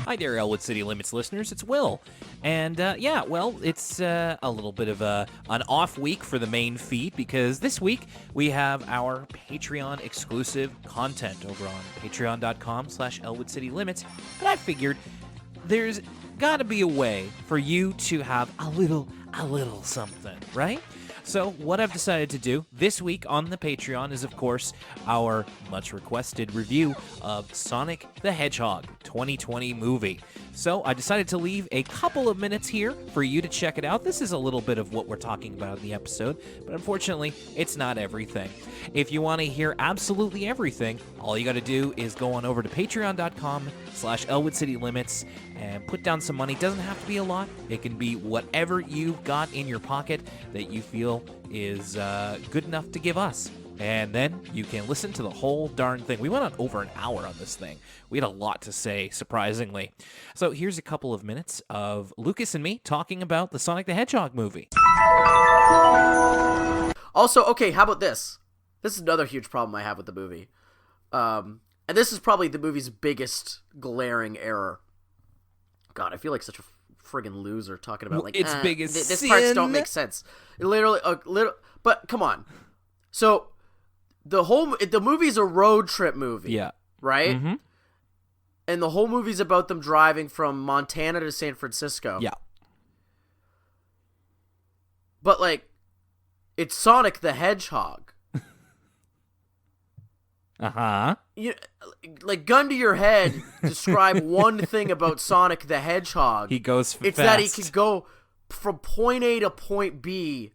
Hi there, Elwood City Limits listeners. It's Will. And it's a little bit of an off week for the main feed because this week we have our Patreon exclusive content over on patreon.com/Elwood City Limits. But I figured there's got to be a way for you to have a little something, right? So what I've decided to do this week on the Patreon is, of course, our much-requested review of Sonic the Hedgehog 2020 movie. So I decided to leave a couple of minutes here for you to check it out. This is a little bit of what we're talking about in the episode, but unfortunately, it's not everything. If you want to hear absolutely everything, all you got to do is go on over to patreon.com/Elwood City Limits and put down some money. It doesn't have to be a lot. It can be whatever you've got in your pocket that you feel is good enough to give us. And then you can listen to the whole darn thing. We went on over an hour on this thing. We had a lot to say, surprisingly. So here's a couple of minutes of Lucas and me talking about the Sonic the Hedgehog movie. Also, okay, how about this? This is another huge problem I have with the movie. And this is probably the movie's biggest glaring error. God, I feel like such a friggin' loser talking about like its biggest this sin. parts don't make sense. Literally, but come on. So the movie's a road trip movie. Yeah. Right? Mm-hmm. And the whole movie's about them driving from Montana to San Francisco. Yeah. But like, it's Sonic the Hedgehog. Uh-huh. Like, gun to your head, describe one thing about Sonic the Hedgehog. He goes fast. It's that he can go from point A to point B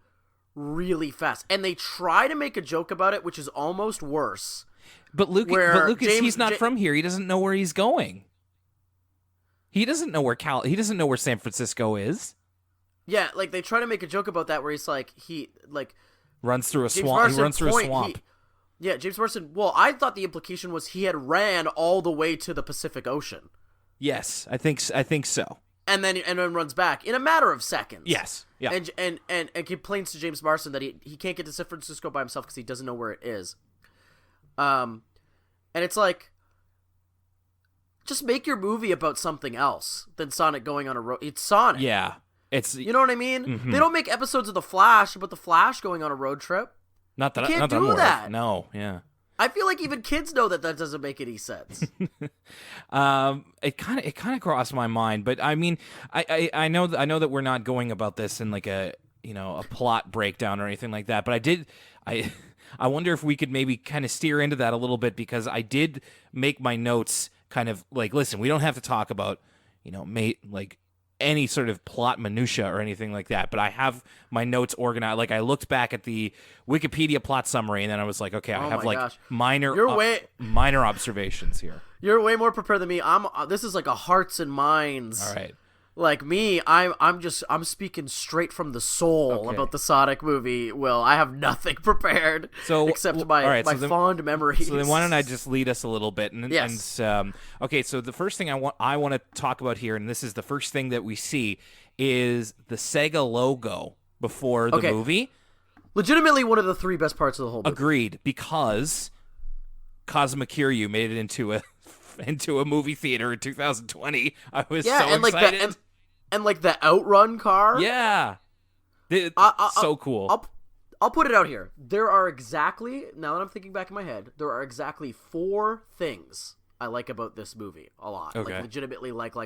really fast. And they try to make a joke about it, which is almost worse. But Lucas, he's not from here. He doesn't know where he's going. He doesn't know where San Francisco is. Yeah, like they try to make a joke about that where he's like runs through a swamp. He runs through a swamp. Yeah, James Marsden. Well, I thought the implication was he had ran all the way to the Pacific Ocean. Yes, I think so. And then runs back in a matter of seconds. Yes. Yeah. And complains to James Marsden that he can't get to San Francisco by himself because he doesn't know where it is. And it's like, just make your movie about something else than Sonic going on a road. It's Sonic. Yeah. You know what I mean? Mm-hmm. They don't make episodes of The Flash about The Flash going on a road trip. Not that you can't not that do that. No, yeah. I feel like even kids know that doesn't make any sense. It kind of crossed my mind, but I mean, I know that we're not going about this in like a plot breakdown or anything like that, but I wonder if we could maybe kind of steer into that a little bit, because I did make my notes kind of like, listen, we don't have to talk about any sort of plot minutia or anything like that, but I have my notes organized. Like, I looked back at the Wikipedia plot summary, and then I was like, okay, I have minor observations here. You're way more prepared than me. This is like a hearts and minds. All right. Like me, I'm speaking straight from the soul about the Sonic movie. Will, I have nothing prepared except my fond memories. So then why don't I just lead us a little bit? Yes. Okay, so the first thing I want to talk about here, and this is the first thing that we see, is the Sega logo before the movie. Legitimately one of the three best parts of the whole movie. Agreed, because Kazuma Kiryu made it into a movie theater in 2020. I was so excited. And like the Outrun car. Yeah. So cool. I'll put it out here. There are exactly, now that I'm thinking back in my head, there are exactly 4 things I like about this movie a lot. Okay. Like legitimately like.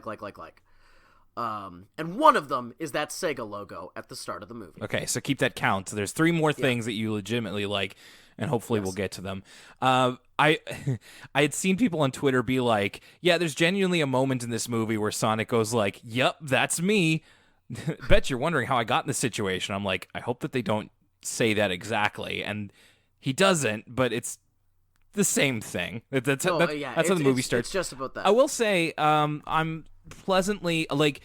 And one of them is that Sega logo at the start of the movie. Okay, so keep that count. So there's 3 more things that you legitimately like, and hopefully we'll get to them. I had seen people on Twitter be like, yeah, there's genuinely a moment in this movie where Sonic goes like, yep, that's me. Bet you're wondering how I got in this situation. I'm like, I hope that they don't say that exactly. And he doesn't, but it's the same thing. That's how the movie starts. It's just about that. I will say, I'm pleasantly, like,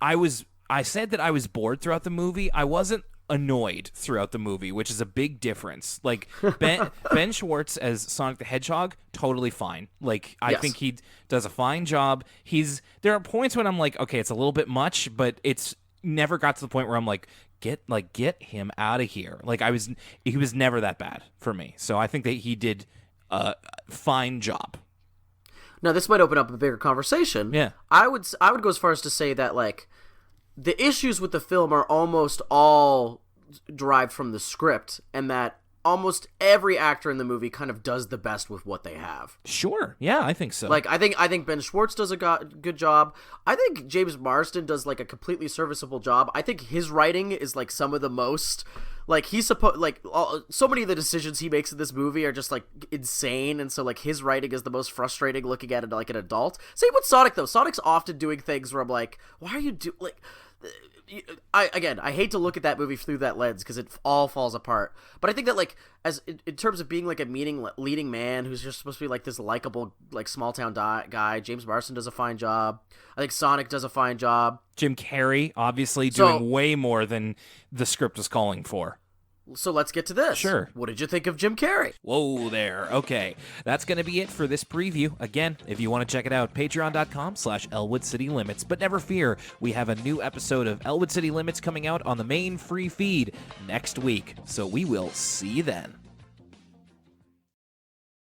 I said that I was bored throughout the movie. I wasn't annoyed throughout the movie, which is a big difference. Like, Ben Schwartz as Sonic the Hedgehog, totally fine. Like, I think he does a fine job. There are points when I'm like, okay, it's a little bit much, but it's never got to the point where I'm like, get him out of here. Like, he was never that bad for me. So I think that he did a fine job. Now, this might open up a bigger conversation. Yeah. I would go as far as to say that, like, the issues with the film are almost all derived from the script, and that almost every actor in the movie kind of does the best with what they have. Sure. Yeah, I think so. Like, I think Ben Schwartz does a good job. I think James Marsden does, like, a completely serviceable job. I think his writing is, like, some of the most... Like, he's supposed... Like, so many of the decisions he makes in this movie are just, like, insane, and so, like, his writing is the most frustrating looking at it like an adult. Same with Sonic, though. Sonic's often doing things where I'm like, why are you doing... Like... I hate to look at that movie through that lens because it all falls apart. But I think that, like, as in terms of being, like, a leading man who's just supposed to be, like, this likable, like, small town guy, James Marsden does a fine job. I think Sonic does a fine job. Jim Carrey, obviously, doing way more than the script was calling for. So let's get to this. Sure. What did you think of Jim Carrey? Whoa there. Okay. That's going to be it for this preview. Again, if you want to check it out, patreon.com/Elwood City Limits. But never fear, we have a new episode of Elwood City Limits coming out on the main free feed next week. So we will see you then.